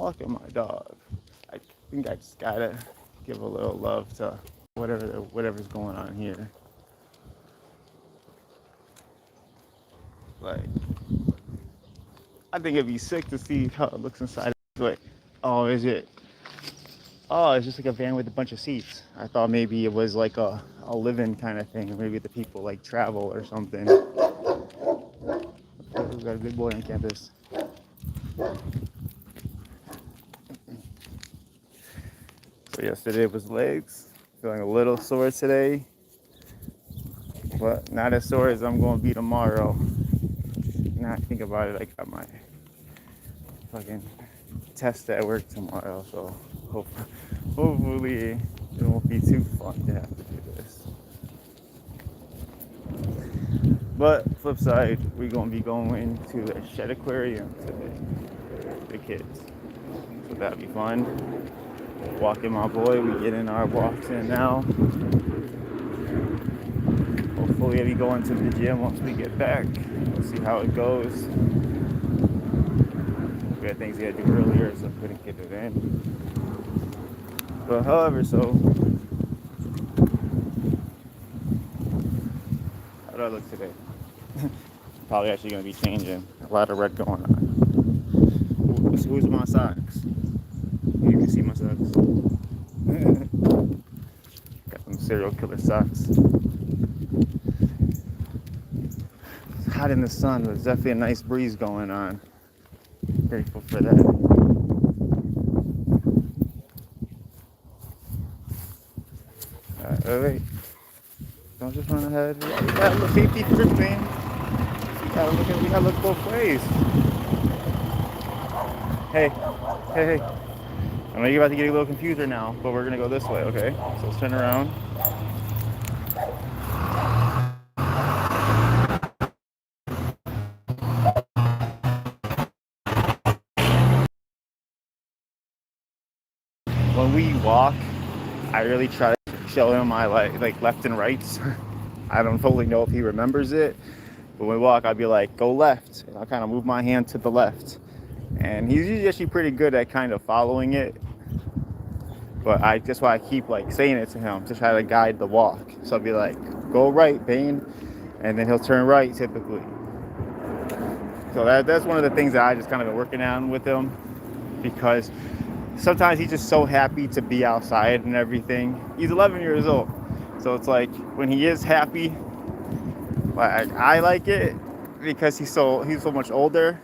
walking my dog. I think I just gotta give a little love to whatever's going on here. Like, I think it'd be sick to see how it looks inside. Like, oh, is it? Oh, it's just like a van with a bunch of seats. I thought maybe it was like a living kind of thing. Maybe the people like travel or something. We got a good boy on campus. So yesterday was legs. Feeling a little sore today, but not as sore as I'm going to be tomorrow. Now I think about it, I got my fucking test at work tomorrow, so hopefully it won't be too fun to have to do this. But flip side, we're gonna be going to the shed aquarium today, the kids. So that'll be fun. Walking my boy, we getting our walks in now. Hopefully I'll be going to the gym once we get back. We'll see how it goes. We had things we had to do earlier, so I couldn't get it in. But however, so how do I look today? Probably actually going to be changing. A lot of red going on. Who's my socks? You can see my socks. Got some serial killer socks. It's hot in the sun, but there's definitely a nice breeze going on. Grateful for that. Wait. Don't just run ahead. We gotta look safety first, man. We gotta look both ways. Hey. I know you're about to get a little confused right now, but we're gonna go this way, okay? So let's turn around. When we walk, I really try to show him my like left and rights. I don't totally know if he remembers it, but when we walk, I'll be like, go left. And I'll kind of move my hand to the left. And he's usually actually pretty good at kind of following it. But that's why I keep like saying it to him to try to guide the walk. So I'll be like, go right, Bane. And then he'll turn right typically. So that's one of the things that I just kind of been working on with him, because sometimes he's just so happy to be outside and everything. He's 11 years old. So it's like when he is happy, like I like it because he's so much older.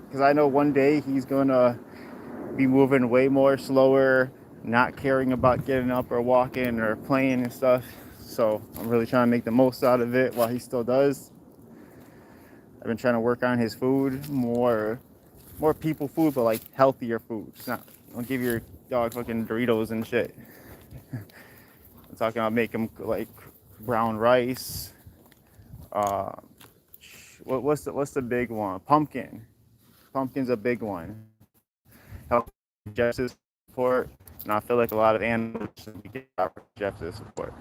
Because I know one day he's gonna be moving way more slower, not caring about getting up or walking or playing and stuff. So I'm really trying to make the most out of it while he still does. I've been trying to work on his food, more people food, but like healthier food. It's not, don't give your dog fucking Doritos and shit. I'm talking about make him like brown rice. What's the big one? Pumpkin. Pumpkin's a big one. Help digestive support, and I feel like a lot of animals should get digestive support.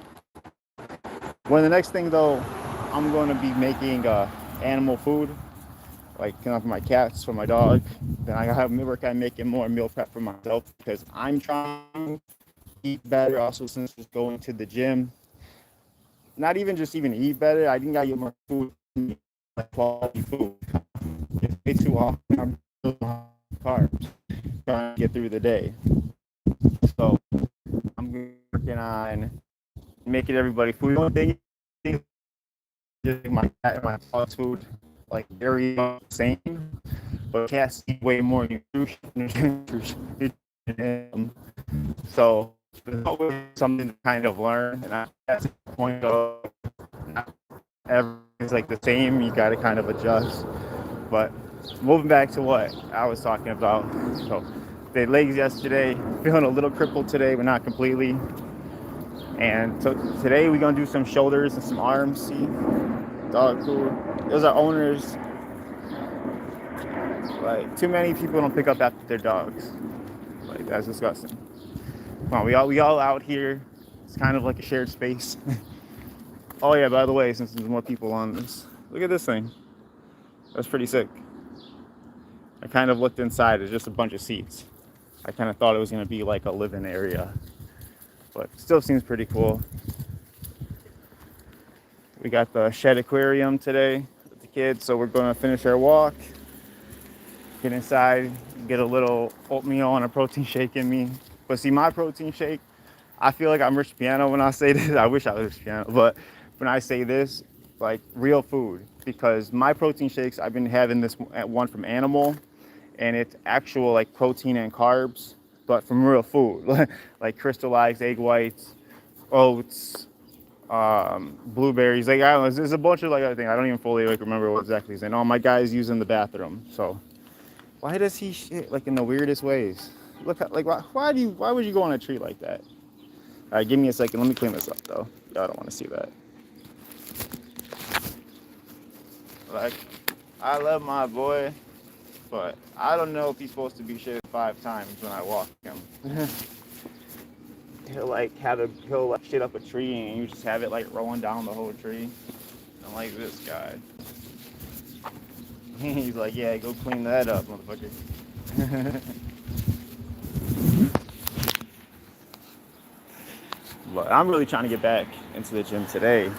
Well, the next thing though, I'm going to be making animal food, like for my cats, for my dog. Then I have to work on making more meal prep for myself because I'm trying to eat better. Also, since just going to the gym, not even just eat better. I think I get more food, like quality food. It's way too often I'm carbs trying to get through the day. So I'm working on making everybody food. The only thing is my cat and my dog's food, like very the same, but cats eat way more nutrition. So there's always something to kind of learn, and that's the point of not everything's like the same. You got to kind of adjust. But moving back to what I was talking about, so the legs yesterday, feeling a little crippled today, but not completely. And so today we're gonna do some shoulders and some arms. See, dog food. Those are owners. Like too many people don't pick up after their dogs. Like that's disgusting. Come on, we all out here. It's kind of like a shared space. Oh yeah, by the way, since there's more people on this, look at this thing. That's pretty sick. I kind of looked inside. It's just a bunch of seats. I kind of thought it was going to be like a living area, but still seems pretty cool. We got the shed aquarium today with the kids, so we're going to finish our walk, get inside, get a little oatmeal and a protein shake in me. But see, my protein shake, I feel like I'm Rich Piano when I say this. I wish I was Rich Piano, but when I say this, like real food, because my protein shakes, I've been having this one from Animal, and it's actual like protein and carbs, but from real food, like crystallized egg whites, oats, blueberries. Like I don't know, there's a bunch of like other things. I don't even fully like remember what exactly he's saying. Oh, my guy's using the bathroom. So why does he shit like in the weirdest ways? Look, like why would you go on a tree like that? All right, give me a second. Let me clean this up though. Y'all don't want to see that. Like, I love my boy, but I don't know if he's supposed to be shit 5 times when I walk him. He'll like shit up a tree and you just have it like rolling down the whole tree. I'm like this guy. He's like, yeah, go clean that up, motherfucker. But I'm really trying to get back into the gym today.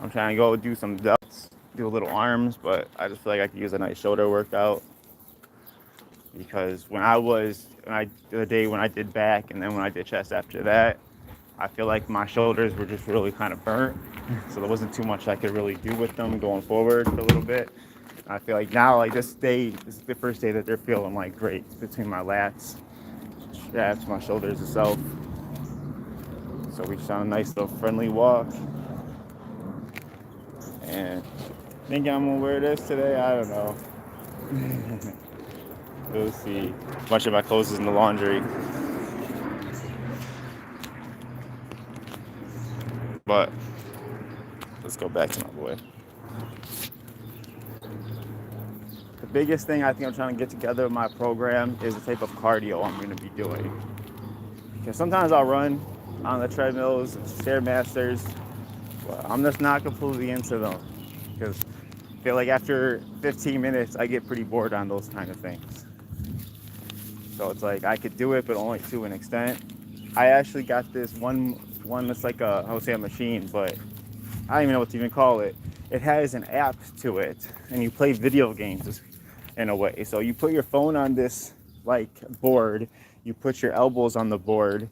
I'm trying to go do some delts, do a little arms, but I just feel like I could use a nice shoulder workout. Because the day when I did back and then when I did chest after that, I feel like my shoulders were just really kind of burnt. So there wasn't too much I could really do with them going forward for a little bit. I feel like now, like this is the first day that they're feeling like great between my lats, straps, my shoulders itself. So we just on a nice little friendly walk. And thinking I'm gonna wear this today, I don't know. We'll see. A bunch of my clothes is in the laundry. But let's go back to my boy. The biggest thing I think I'm trying to get together with my program is the type of cardio I'm going to be doing. Because sometimes I'll run on the treadmills, Stairmasters, but I'm just not completely into them. Because I feel like after 15 minutes, I get pretty bored on those kind of things. So it's like I could do it, but only to an extent. I actually got this one that's like I would say a machine, but I don't even know what to even call it. It has an app to it, and you play video games in a way. So you put your phone on this like board, you put your elbows on the board,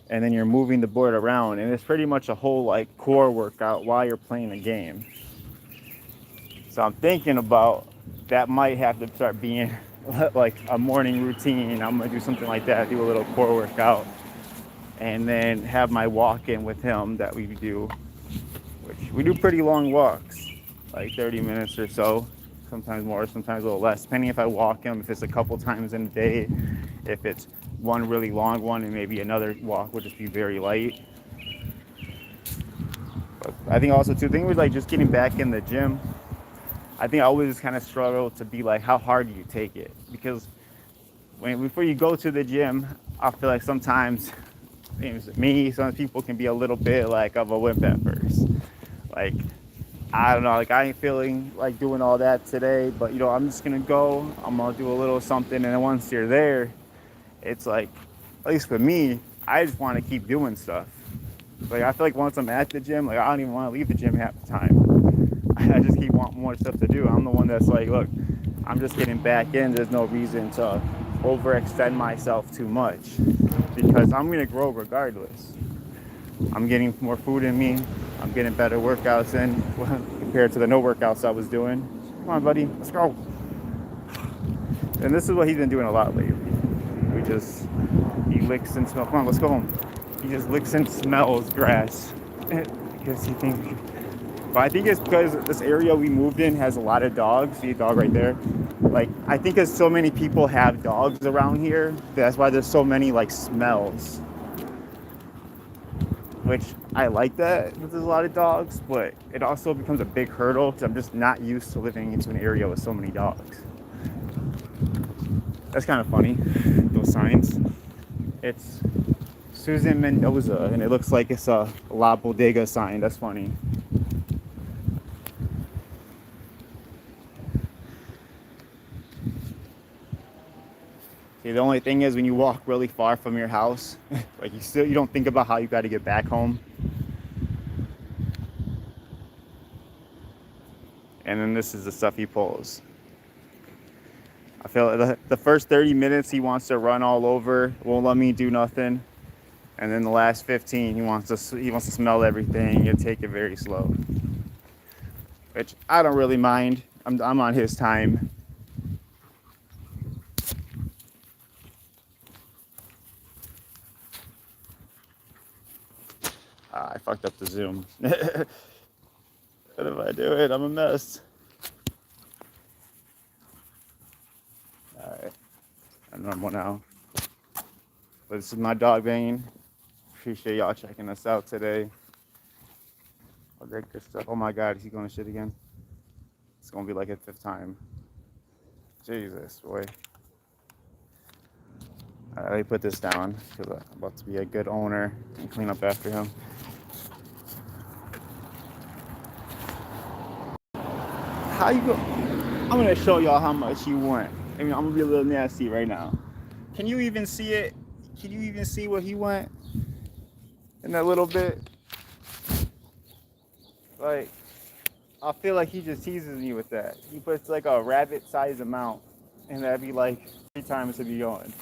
and then you're moving the board around, and it's pretty much a whole like core workout while you're playing the game. So I'm thinking about that might have to start being like a morning routine. I'm gonna do something like that, do a little core workout, and then have my walk-in with him that we do, which we do pretty long walks, like 30 minutes or so, sometimes more, sometimes a little less, depending if I walk him, if it's a couple times in a day, if it's one really long one and maybe another walk would just be very light. But I think also too, thing with like just getting back in the gym, I think I always kind of struggle to be like, how hard do you take it? Because before you go to the gym, I feel like sometimes some people can be a little bit like of a wimp at first. Like, I don't know, like I ain't feeling like doing all that today, but you know, I'm just gonna go, I'm gonna do a little something, and then once you're there, it's like, at least for me, I just want to keep doing stuff. Like I feel like once I'm at the gym, like I don't even want to leave the gym half the time. I just keep wanting more stuff to do. I'm the one that's like, look, I'm just getting back in. There's no reason to overextend myself too much because I'm gonna grow regardless. I'm getting more food in me. I'm getting better workouts in compared to the no workouts I was doing. Come on, buddy, let's go. And this is what he's been doing a lot lately. He licks and smells. Come on, let's go home. He just licks and smells grass because he thinks. But I think it's because this area we moved in has a lot of dogs. See a dog right there? Like, I think because so many people have dogs around here, that's why there's so many like smells. Which I like that there's a lot of dogs, but it also becomes a big hurdle because I'm just not used to living into an area with so many dogs. That's kind of funny, those signs. It's Susan Mendoza, and it looks like it's a La Bodega sign. That's funny. See, The only thing is when you walk really far from your house, like you don't think about how you got to get back home. And then this is the stuff he pulls. I feel like the first 30 minutes he wants to run all over, won't let me do nothing. And then the last 15 he wants to smell everything and take it very slow. Which I don't really mind. I'm on his time. I fucked up the zoom. What if I do it? I'm a mess. Alright. I'm normal now. But this is my dog banging. Appreciate y'all checking us out today. All that good stuff. Oh my god, is he going to shit again? It's going to be like a 5th time. Jesus, boy. Alright, let me put this down because I'm about to be a good owner and clean up after him. How you go? I'm going to show y'all how much you went. I mean, I'm going to be a little nasty right now. Can you even see it? Can you even see what he went in that little bit? Like, I feel like he just teases me with that. He puts like a rabbit size amount, and that'd be like 3 times to be going.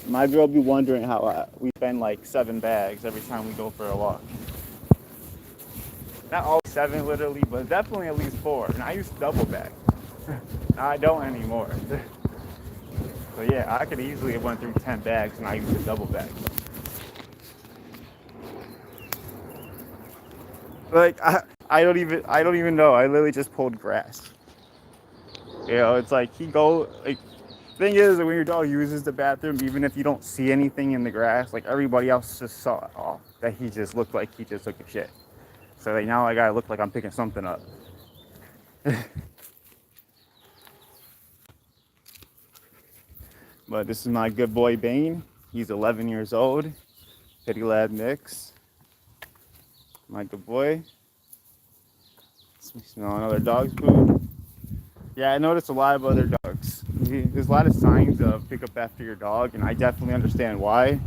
My girl be wondering how we spend like 7 bags every time we go for a walk. Not all 7 literally, but definitely at least 4. And I used to double bag. Now I don't anymore. So yeah, I could easily have went through 10 bags and I used to double bag. Like I don't even know. I literally just pulled grass. You know, it's like thing is when your dog uses the bathroom, even if you don't see anything in the grass, like everybody else just saw it that he just looked like he just took a shit. So like now I gotta look like I'm picking something up. But this is my good boy Bane. He's 11 years old. Kitty Lab mix. My good boy. Smell another dog's food. Yeah, I noticed a lot of other dogs. There's a lot of signs of pick up after your dog, and I definitely understand why.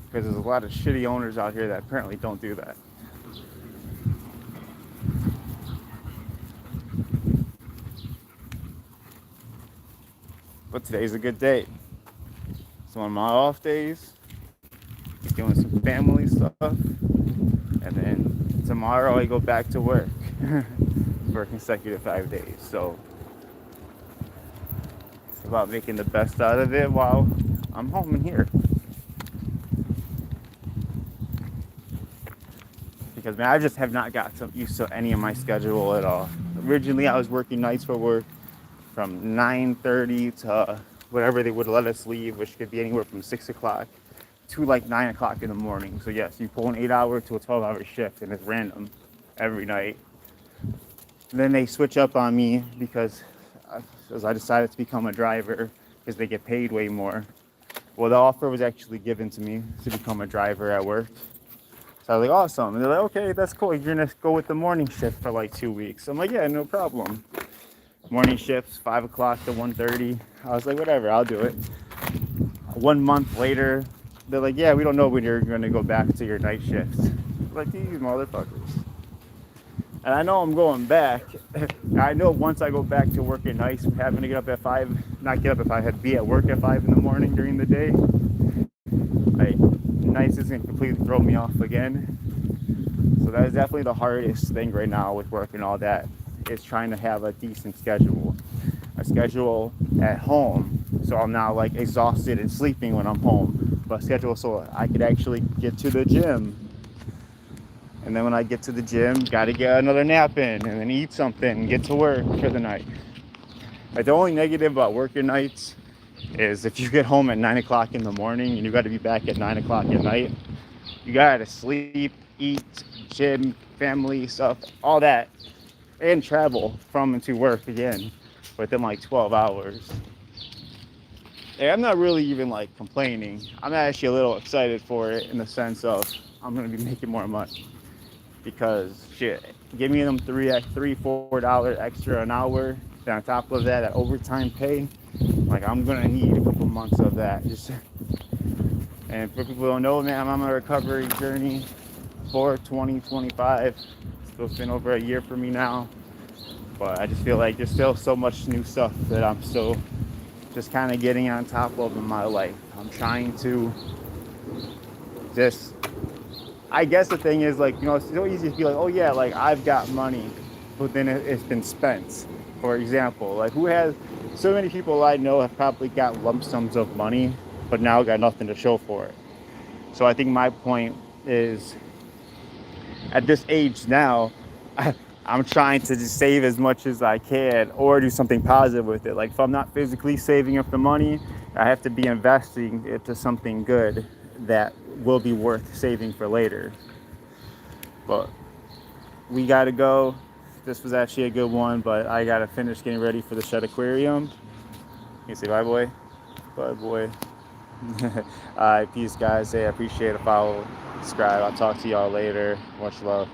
Because there's a lot of shitty owners out here that apparently don't do that. But today's a good day. So on my off days, doing some family stuff, and then tomorrow I go back to work for a consecutive 5 days. So it's about making the best out of it while I'm home and here. Because man, I just have not got used to any of my schedule at all. Originally I was working nights for work from 9:30 to whatever they would let us leave, which could be anywhere from 6 o'clock to like 9 o'clock in the morning. So yes, you pull an 8-hour to a 12-hour shift, and it's random every night. And then they switch up on me because I decided to become a driver because they get paid way more. Well, the offer was actually given to me to become a driver at work. So I was like, awesome. And they're like, okay, that's cool. You're going to go with the morning shift for like 2 weeks. I'm like, yeah, no problem. Morning shifts, 5 o'clock to 1:30. I was like, whatever, I'll do it. 1 month later, they're like, yeah, we don't know when you're going to go back to your night shifts. Like, these motherfuckers. And I know I'm going back. I know once I go back to work at nights, having to get up at 5, not get up at 5, I had to be at work at 5 in the morning during the day. Like, nights is going to completely throw me off again. So that is definitely the hardest thing right now with work and all that, is trying to have a decent schedule. A schedule at home, so I'm not like exhausted and sleeping when I'm home, but schedule so I could actually get to the gym. And then when I get to the gym, gotta get another nap in and then eat something and get to work for the night. Like, the only negative about working nights is if you get home at 9 o'clock in the morning and you gotta be back at 9 o'clock at night, you gotta sleep, eat, gym, family stuff, all that, and travel from and to work again within like 12 hours. Hey, I'm not really even like complaining. I'm actually a little excited for it in the sense of I'm gonna be making more money. Because shit, give me them $3-4 extra an hour Then on top of that, that overtime pay, like I'm gonna need a couple months of that. Just and for people who don't know, man, I'm on a recovery journey for 2025. It's been over a year for me now, but I just feel like there's still so much new stuff that I'm still just kind of getting on top of in my life. I'm trying to just, I guess the thing is, like, you know, it's so easy to be like, oh yeah, like I've got money, but then it's been spent. For example, like who has, so many people I know have probably got lump sums of money, but now got nothing to show for it. So I think my point is, at this age now, I'm trying to just save as much as I can or do something positive with it. Like if I'm not physically saving up the money, I have to be investing it to something good that will be worth saving for later. But we gotta go. This was actually a good one, but I gotta finish getting ready for the shed aquarium. You can say bye, boy. Bye, boy. All right, peace, guys. Hey, I appreciate a follow, subscribe. I'll talk to y'all later. Much love.